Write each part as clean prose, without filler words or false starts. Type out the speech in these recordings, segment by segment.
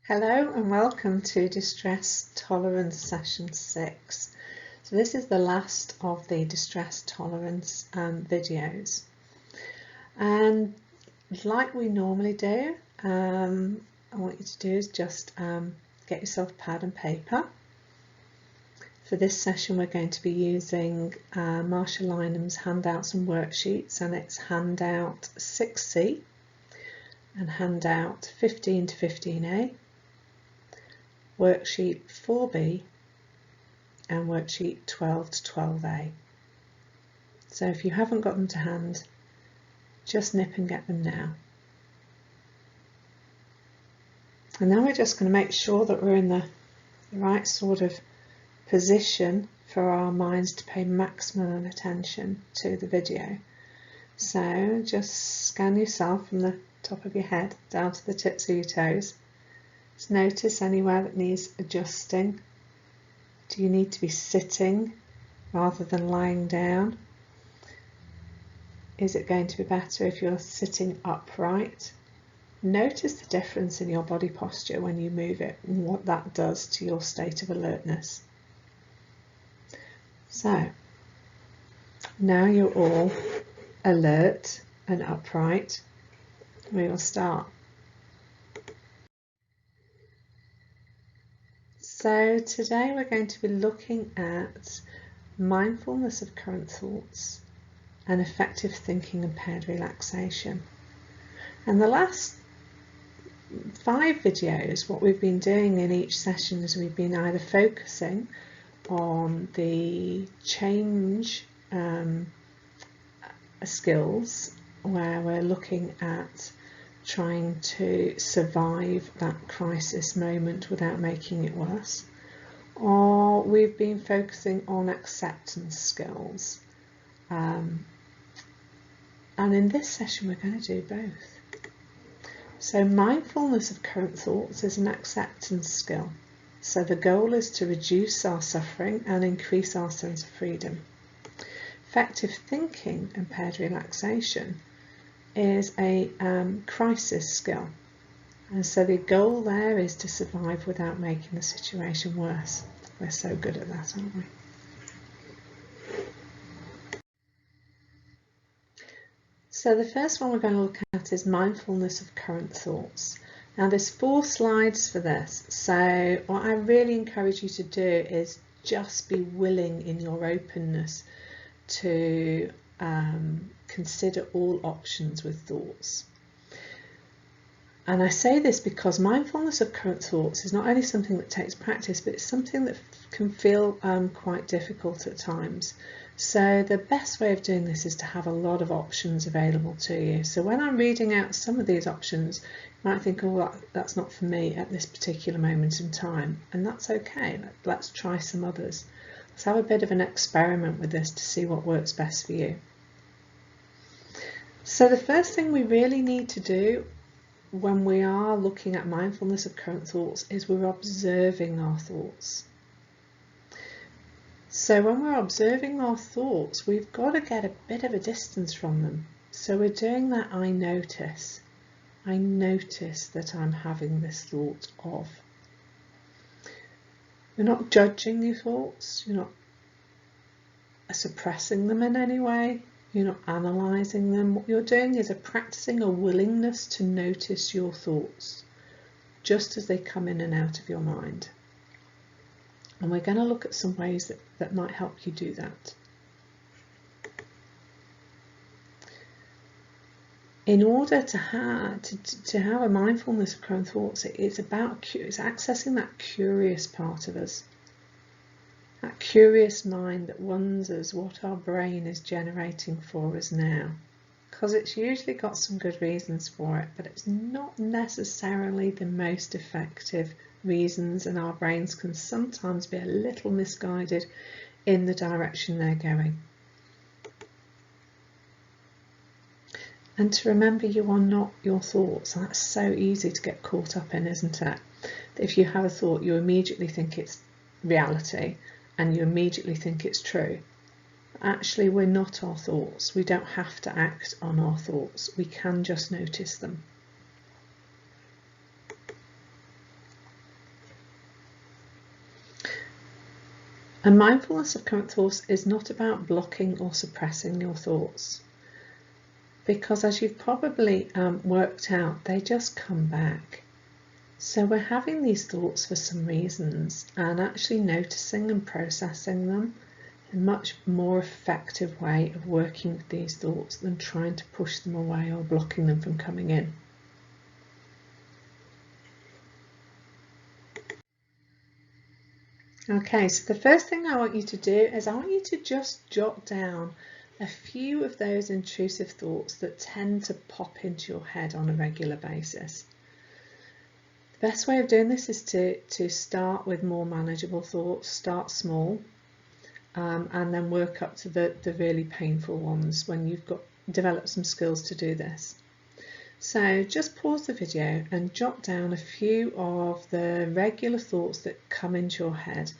Hello and welcome to Distress Tolerance Session 6. So this is the last of the distress tolerance videos. And like we normally do, I want you to do is just get yourself a pad and paper. For this session we're going to be using Marsha Linehan's Handouts and Worksheets, and it's Handout 6C and Handout 15 to 15A. Worksheet 4B and Worksheet 12 to 12A. So if you haven't got them to hand, just nip and get them now. And then we're just going to make sure that we're in the right sort of position for our minds to pay maximum attention to the video. So just scan yourself from the top of your head down to the tips of your toes. Just notice anywhere that needs adjusting. Do you need to be sitting rather than lying down? Is it going to be better if you're sitting upright? Notice the difference in your body posture when you move it and what that does to your state of alertness. So now you're all alert and upright, we will start. So today we're going to be looking at mindfulness of current thoughts and effective thinking and paired relaxation. And the last 5 videos, what we've been doing in each session is we've been either focusing on the change skills, where we're looking at trying to survive that crisis moment without making it worse, or we've been focusing on acceptance skills, and in this session we're going to do both. So mindfulness of current thoughts is an acceptance skill, so the goal is to reduce our suffering and increase our sense of freedom. Effective thinking and paired relaxation is a crisis skill, and so the goal there is to survive without making the situation worse. We're so good at that, aren't we? So the first one we're going to look at is mindfulness of current thoughts. Now there's 4 slides for this, so what I really encourage you to do is just be willing in your openness to consider all options with thoughts. And I say this because mindfulness of current thoughts is not only something that takes practice, but it's something that can feel quite difficult at times. So the best way of doing this is to have a lot of options available to you. So when I'm reading out some of these options, you might think, oh, that's not for me at this particular moment in time, and that's okay. Let's try some others. Let's have a bit of an experiment with this to see what works best for you. So the first thing we really need to do when we are looking at mindfulness of current thoughts is we're observing our thoughts. So when we're observing our thoughts, we've got to get a bit of a distance from them. So we're doing that I notice. I notice that I'm having this thought of. You're not judging your thoughts, you're not suppressing them in any way, you're not analysing them. What you're doing is practicing a willingness to notice your thoughts just as they come in and out of your mind. And we're going to look at some ways that might help you do that. In order to have a mindfulness of current thoughts, it's accessing that curious part of us, that curious mind that wonders what our brain is generating for us now, because it's usually got some good reasons for it, but it's not necessarily the most effective reasons, and our brains can sometimes be a little misguided in the direction they're going. And to remember, you are not your thoughts. And that's so easy to get caught up in, isn't it? If you have a thought, you immediately think it's reality and you immediately think it's true. Actually, we're not our thoughts. We don't have to act on our thoughts. We can just notice them. And mindfulness of current thoughts is not about blocking or suppressing your thoughts, because as you've probably worked out, they just come back. So we're having these thoughts for some reasons, and actually noticing and processing them a much more effective way of working with these thoughts than trying to push them away or blocking them from coming in. Okay, so the first thing I want you to do is I want you to just jot down a few of those intrusive thoughts that tend to pop into your head on a regular basis. The best way of doing this is to start with more manageable thoughts, start small, and then work up to the really painful ones when you've developed some skills to do this. So just pause the video and jot down a few of the regular thoughts that come into your head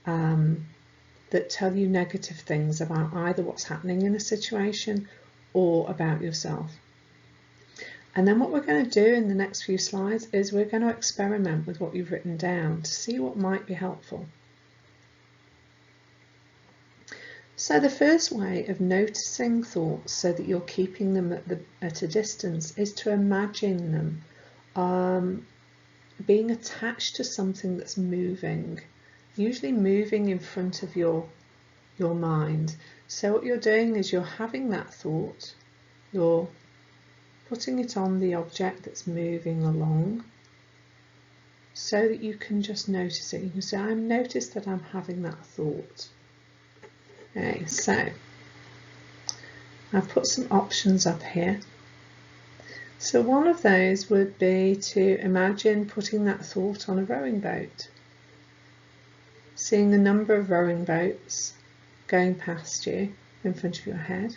that tell you negative things about either what's happening in a situation or about yourself. And then what we're going to do in the next few slides is we're going to experiment with what you've written down to see what might be helpful. So the first way of noticing thoughts so that you're keeping them at a distance is to imagine them being attached to something that's moving, usually moving in front of your mind. So what you're doing is you're having that thought, you're putting it on the object that's moving along so that you can just notice it. You can say, I've noticed that I'm having that thought. Okay, so I've put some options up here. So one of those would be to imagine putting that thought on a rowing boat, seeing a number of rowing boats going past you in front of your head.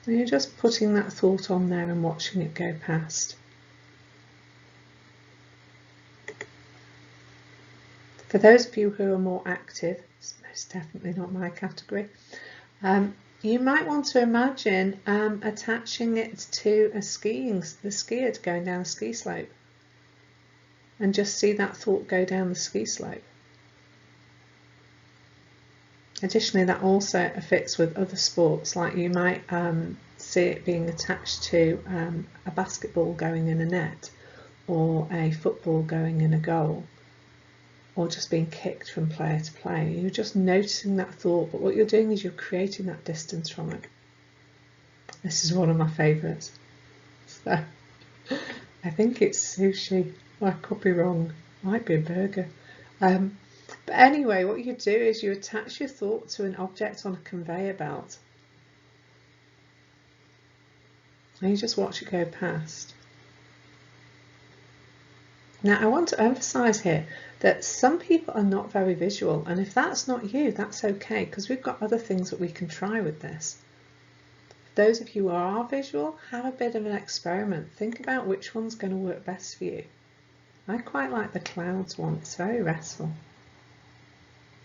And you're just putting that thought on there and watching it go past. For those of you who are more active, it's most definitely not my category, you might want to imagine attaching it to the skier going down a ski slope, and just see that thought go down the ski slope. Additionally, that also fits with other sports, like you might see it being attached to a basketball going in a net, or a football going in a goal, or just being kicked from player to player. You're just noticing that thought, but what you're doing is you're creating that distance from it. This is one of my favourites. So I think it's sushi. I could be wrong. Might be a burger. But anyway, what you do is you attach your thought to an object on a conveyor belt. And you just watch it go past. Now, I want to emphasise here that some people are not very visual, and if that's not you, that's okay, because we've got other things that we can try with this. For those of you who are visual, have a bit of an experiment. Think about which one's going to work best for you. I quite like the clouds one, it's very restful.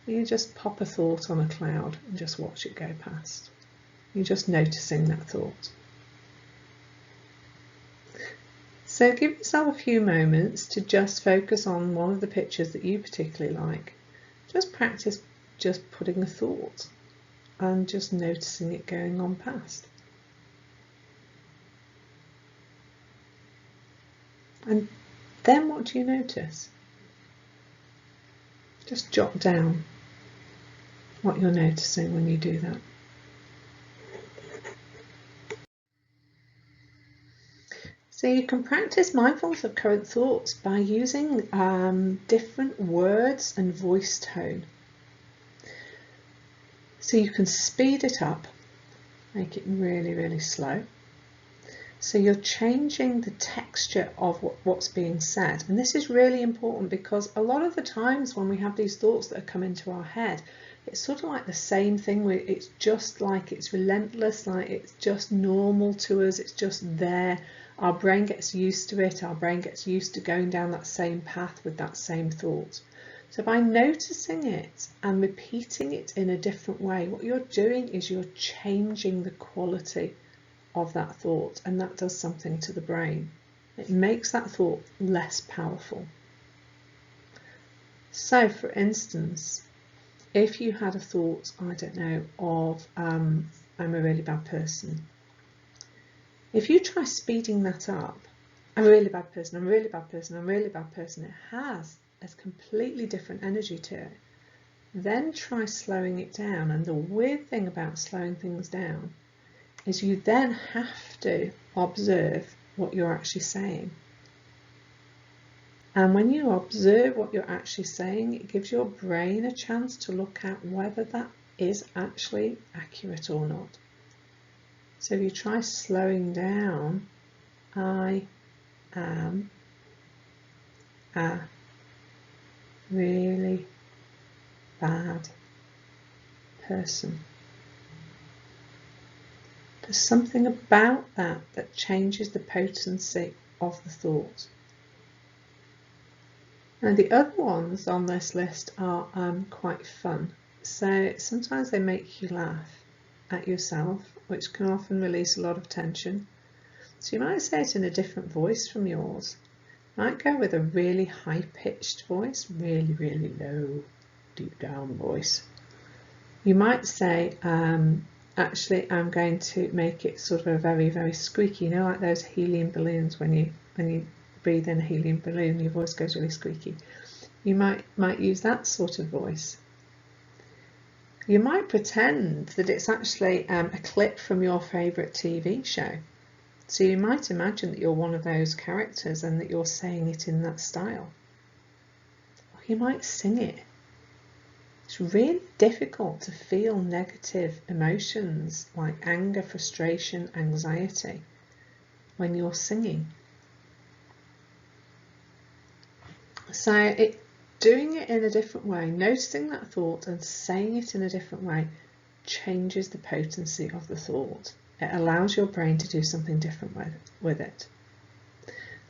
You just pop a thought on a cloud and just watch it go past. You're just noticing that thought. So give yourself a few moments to just focus on one of the pictures that you particularly like. Just practice just putting a thought and just noticing it going on past. And then what do you notice? Just jot down what you're noticing when you do that. So you can practice mindfulness of current thoughts by using different words and voice tone. So you can speed it up, make it really, really slow. So you're changing the texture of what's being said. And this is really important because a lot of the times when we have these thoughts that come into our head, it's sort of like the same thing. It's just like it's relentless, like it's just normal to us. It's just there. Our brain gets used to it. Our brain gets used to going down that same path with that same thought. So by noticing it and repeating it in a different way, what you're doing is you're changing the quality of that thought, and that does something to the brain. It makes that thought less powerful. So for instance, if you had a thought, I don't know, of I'm a really bad person, if you try speeding that up, I'm a really bad person, I'm a really bad person, I'm a really bad person, it has a completely different energy to it. Then try slowing it down, and the weird thing about slowing things down is you then have to observe what you're actually saying. And when you observe what you're actually saying, it gives your brain a chance to look at whether that is actually accurate or not. So if you try slowing down, I am a really bad person. There's something about that that changes the potency of the thought. And the other ones on this list are quite fun. So sometimes they make you laugh at yourself, which can often release a lot of tension. So you might say it in a different voice from yours. You might go with a really high-pitched voice, really, really low, deep down voice. You might say, actually, I'm going to make it sort of a very, very squeaky, you know, like those helium balloons when you breathe in a helium balloon, your voice goes really squeaky. You might use that sort of voice. You might pretend that it's actually a clip from your favourite TV show. So you might imagine that you're one of those characters and that you're saying it in that style. Or you might sing it. It's really difficult to feel negative emotions like anger, frustration, anxiety when you're singing. So doing it in a different way, noticing that thought and saying it in a different way changes the potency of the thought. It allows your brain to do something different with it.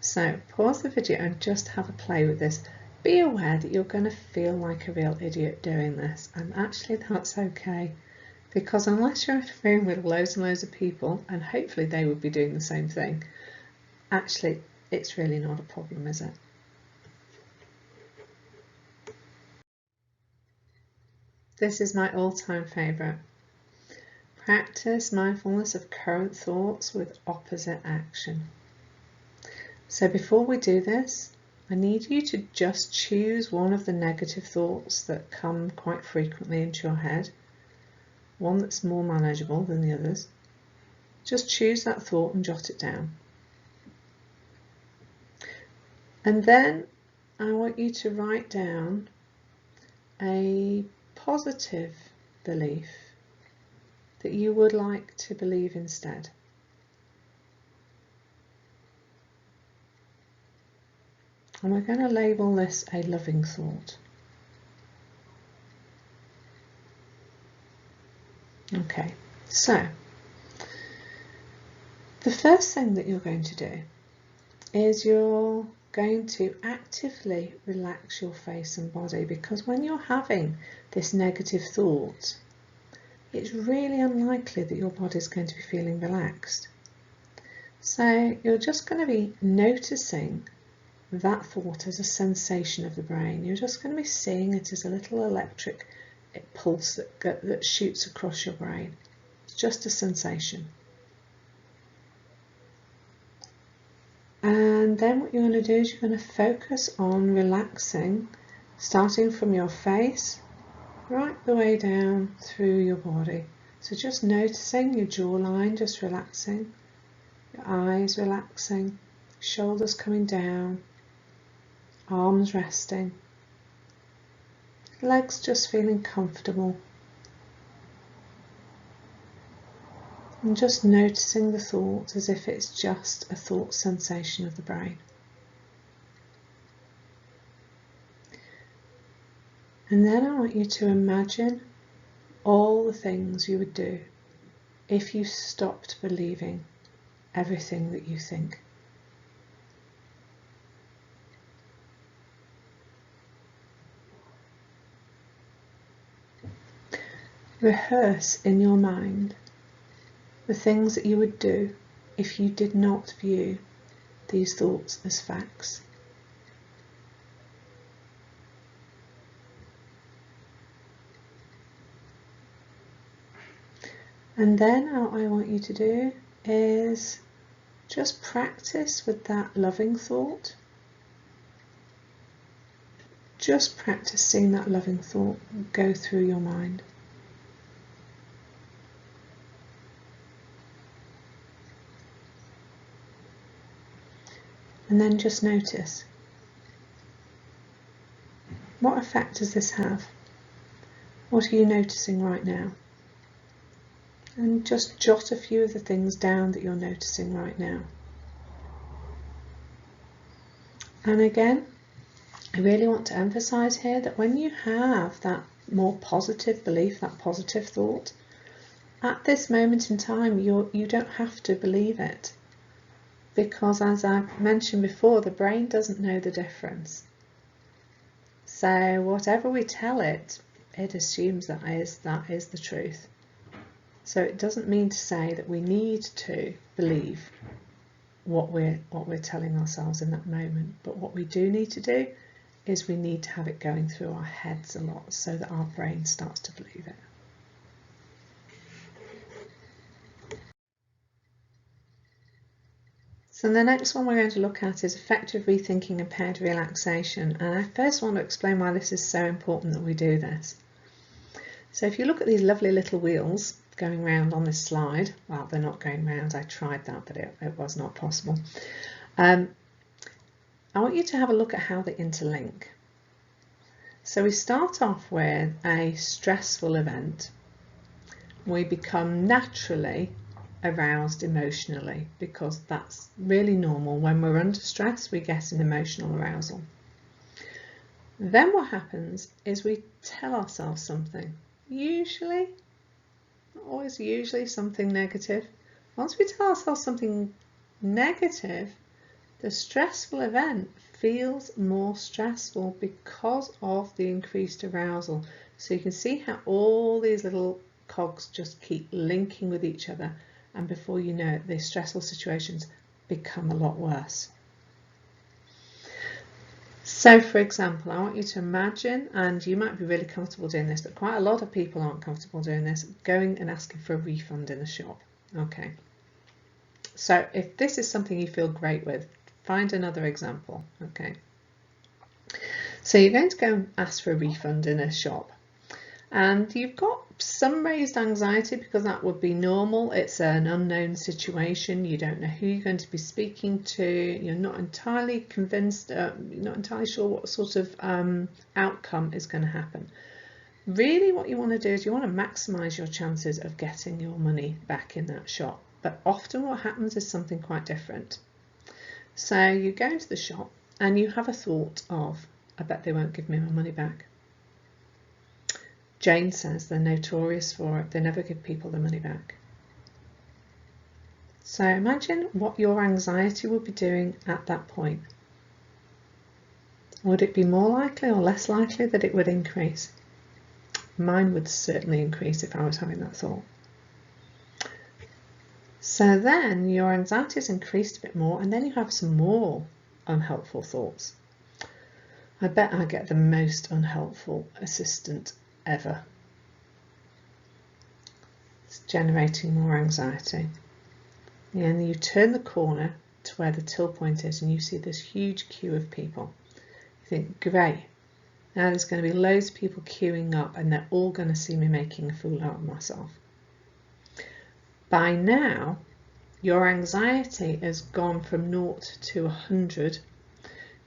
So pause the video and just have a play with this. Be aware that you're going to feel like a real idiot doing this, and actually that's okay, because unless you're in a room with loads and loads of people, and hopefully they would be doing the same thing, actually it's really not a problem, is it? This is my all-time favourite. Practice mindfulness of current thoughts with opposite action. So before we do this, I need you to just choose one of the negative thoughts that come quite frequently into your head, one that's more manageable than the others. Just choose that thought and jot it down. And then I want you to write down a positive belief that you would like to believe instead. And we're going to label this a loving thought. Okay, so the first thing that you're going to do is you're going to actively relax your face and body, because when you're having this negative thought, it's really unlikely that your body is going to be feeling relaxed. So you're just going to be noticing that thought as a sensation of the brain. You're just going to be seeing it as a little electric pulse that shoots across your brain. It's just a sensation. And then what you're going to do is you're going to focus on relaxing, starting from your face, right the way down through your body. So just noticing your jawline just relaxing, your eyes relaxing, shoulders coming down, arms resting, legs just feeling comfortable. And just noticing the thought as if it's just a thought sensation of the brain. And then I want you to imagine all the things you would do if you stopped believing everything that you think. Rehearse in your mind the things that you would do if you did not view these thoughts as facts. And then what I want you to do is just practice with that loving thought. Just practice seeing that loving thought go through your mind. And then just notice, what effect does this have? What are you noticing right now? And just jot a few of the things down that you're noticing right now. And again, I really want to emphasize here that when you have that more positive belief, that positive thought, at this moment in time, you don't have to believe it. Because as I mentioned before, the brain doesn't know the difference. So whatever we tell it, it assumes that is the truth. So it doesn't mean to say that we need to believe what we're telling ourselves in that moment. But what we do need to do is we need to have it going through our heads a lot so that our brain starts to believe it. So the next one we're going to look at is effective rethinking and paired relaxation. And I first want to explain why this is so important that we do this. So if you look at these lovely little wheels going round on this slide, well, they're not going round, I tried that, but it was not possible. I want you to have a look at how they interlink. So we start off with a stressful event. We become naturally aroused emotionally because that's really normal. When we're under stress, we get an emotional arousal. Then what happens is we tell ourselves something, usually, not always, usually something negative. Once we tell ourselves something negative, the stressful event feels more stressful because of the increased arousal. So you can see how all these little cogs just keep linking with each other, and before you know it, these stressful situations become a lot worse. So for example, I want you to imagine, and you might be really comfortable doing this, but quite a lot of people aren't comfortable doing this, going and asking for a refund in a shop. Okay. So if this is something you feel great with, find another example. Okay. So you're going to go and ask for a refund in a shop. And you've got some raised anxiety because that would be normal. It's an unknown situation. You don't know who you're going to be speaking to. You're not entirely convinced, you're not entirely sure what sort of outcome is going to happen. Really what you want to do is you want to maximise your chances of getting your money back in that shop. But often what happens is something quite different. So you go into the shop and you have a thought of, I bet they won't give me my money back. Jane says they're notorious for it. They never give people the money back. So imagine what your anxiety would be doing at that point. Would it be more likely or less likely that it would increase? Mine would certainly increase if I was having that thought. So then your anxiety has increased a bit more, and then you have some more unhelpful thoughts. I bet I get the most unhelpful assistant ever. It's generating more anxiety. And you turn the corner to where the till point is and you see this huge queue of people. You think, great, now there's going to be loads of people queuing up and they're all going to see me making a fool out of myself. By now, your anxiety has gone from 0 to 100.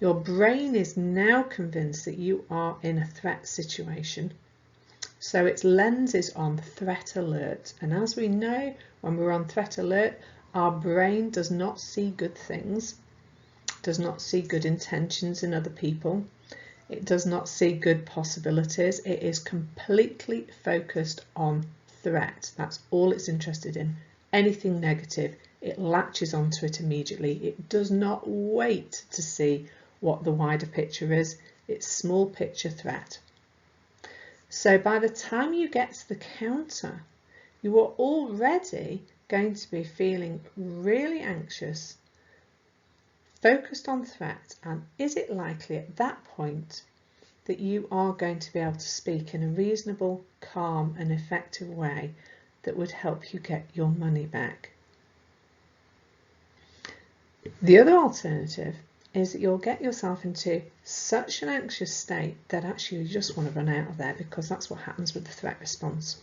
Your brain is now convinced that you are in a threat situation. So its lens is on threat alert. And as we know, when we're on threat alert, our brain does not see good things, does not see good intentions in other people. It does not see good possibilities. It is completely focused on threat. That's all it's interested in. Anything negative, it latches onto it immediately. It does not wait to see what the wider picture is. It's small picture threat. So by the time you get to the counter, you are already going to be feeling really anxious, focused on threat, and is it likely at that point that you are going to be able to speak in a reasonable, calm and effective way that would help you get your money back. The other alternative is that you'll get yourself into such an anxious state that actually you just want to run out of there, because that's what happens with the threat response.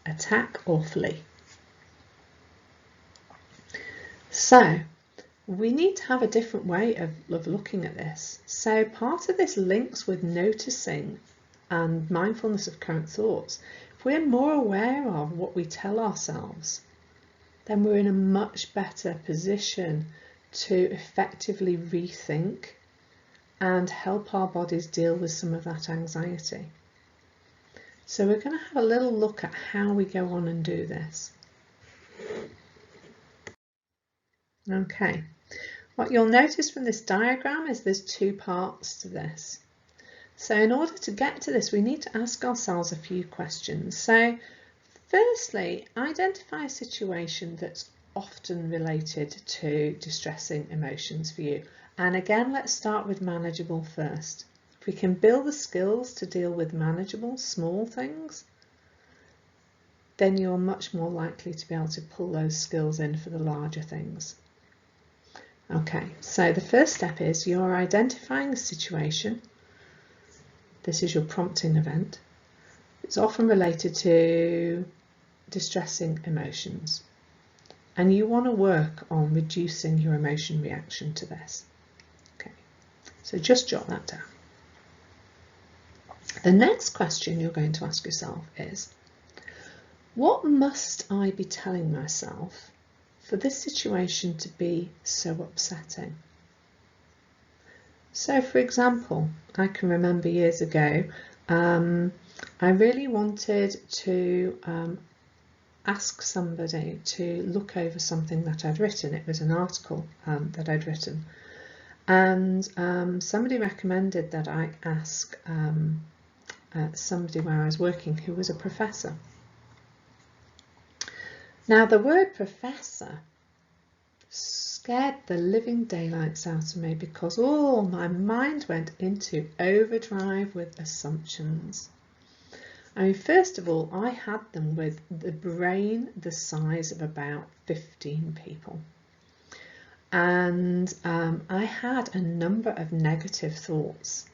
Attack or flee. So we need to have a different way of looking at this. So part of this links with noticing and mindfulness of current thoughts. If we're more aware of what we tell ourselves, then we're in a much better position to effectively rethink and help our bodies deal with some of that anxiety. So we're going to have a little look at how we go on and do this. Okay, what you'll notice from this diagram is there's two parts to this. So in order to get to this, we need to ask ourselves a few questions. So firstly, identify a situation that's often related to distressing emotions for you. And again, let's start with manageable first. If we can build the skills to deal with manageable, small things, then you're much more likely to be able to pull those skills in for the larger things. Okay, so the first step is you're identifying a situation. This is your prompting event. It's often related to distressing emotions. And you want to work on reducing your emotion reaction to this. Okay, so just jot that down. The next question you're going to ask yourself is, what must I be telling myself for this situation to be so upsetting? So for example, I can remember years ago, I really wanted to ask somebody to look over something that I'd written. It was an article that I'd written, and somebody recommended that I ask somebody where I was working who was a professor. Now the word professor scared the living daylights out of me, because my mind went into overdrive with assumptions. I mean, first of all, I had them with the brain the size of about 15 people. And I had a number of negative thoughts.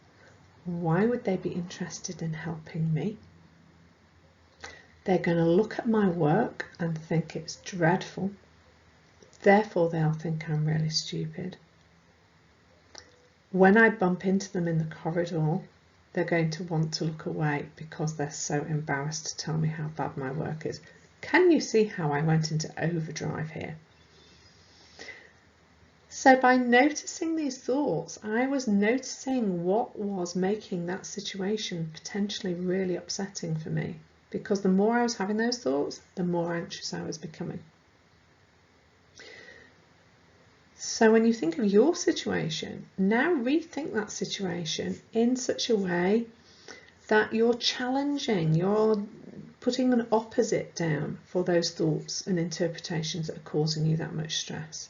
Why would they be interested in helping me? They're going to look at my work and think it's dreadful. Therefore, they'll think I'm really stupid. When I bump into them in the corridor, they're going to want to look away because they're so embarrassed to tell me how bad my work is. Can you see how I went into overdrive here? So by noticing these thoughts, I was noticing what was making that situation potentially really upsetting for me, because the more I was having those thoughts, the more anxious I was becoming. So when you think of your situation, now rethink that situation in such a way that you're challenging, you're putting an opposite down for those thoughts and interpretations that are causing you that much stress.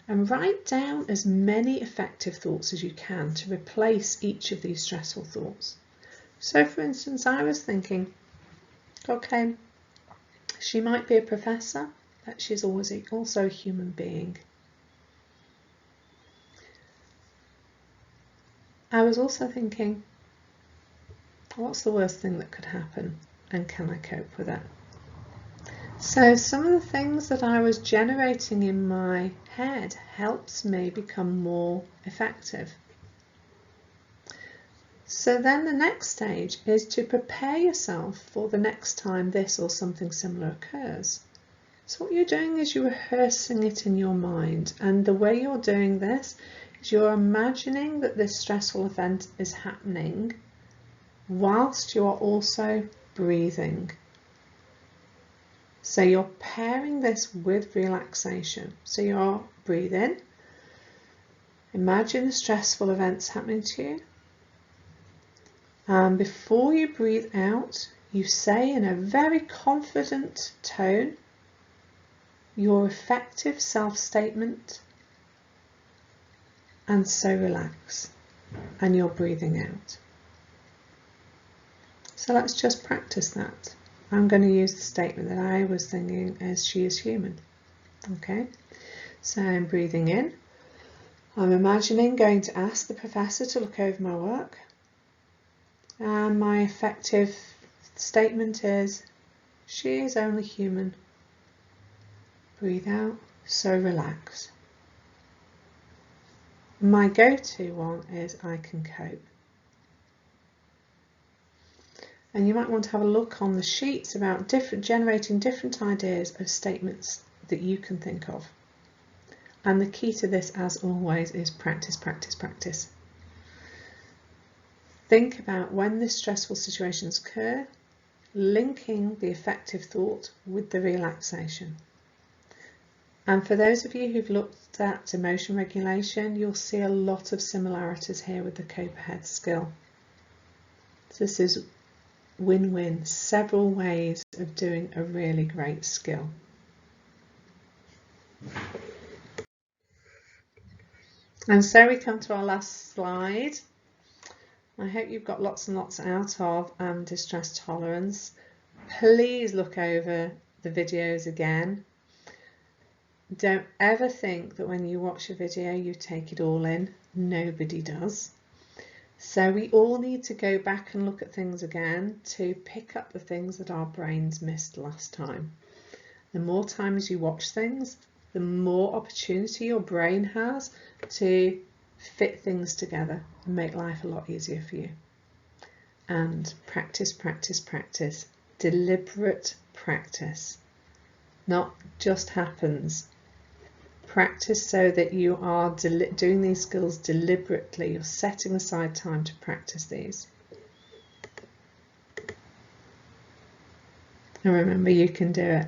And write down as many effective thoughts as you can to replace each of these stressful thoughts. So for instance, I was thinking, okay, she might be a professor, but she's also a human being. I was also thinking, what's the worst thing that could happen, and can I cope with it? So some of the things that I was generating in my head helps me become more effective. So then the next stage is to prepare yourself for the next time this or something similar occurs. So what you're doing is you're rehearsing it in your mind, and the way you're doing this is you're imagining that this stressful event is happening whilst you are also breathing. So you're pairing this with relaxation. So you're breathe in, imagine the stressful events happening to you, and before you breathe out, you say in a very confident tone your effective self-statement, and so relax, and you're breathing out. So let's just practice that. I'm going to use the statement that I was thinking as she is human. Okay, so I'm breathing in. I'm imagining going to ask the professor to look over my work. And my effective statement is, she is only human. Breathe out, so relax. My go-to one is I can cope. And you might want to have a look on the sheets about generating different ideas of statements that you can think of. And the key to this, as always, is practice, practice, practice. Think about when the stressful situations occur, linking the effective thought with the relaxation. And for those of you who've looked at emotion regulation, you'll see a lot of similarities here with the cope ahead skill. So this is win-win, several ways of doing a really great skill. And so we come to our last slide. I hope you've got lots and lots out of distress tolerance. Please look over the videos again. Don't ever think that when you watch a video you take it all in. Nobody does. So we all need to go back and look at things again to pick up the things that our brains missed last time. The more times you watch things, the more opportunity your brain has to fit things together and make life a lot easier for you. And practice, practice, practice. Deliberate practice. Not just happens. Practice so that you are doing these skills deliberately. You're setting aside time to practice these. And remember, you can do it.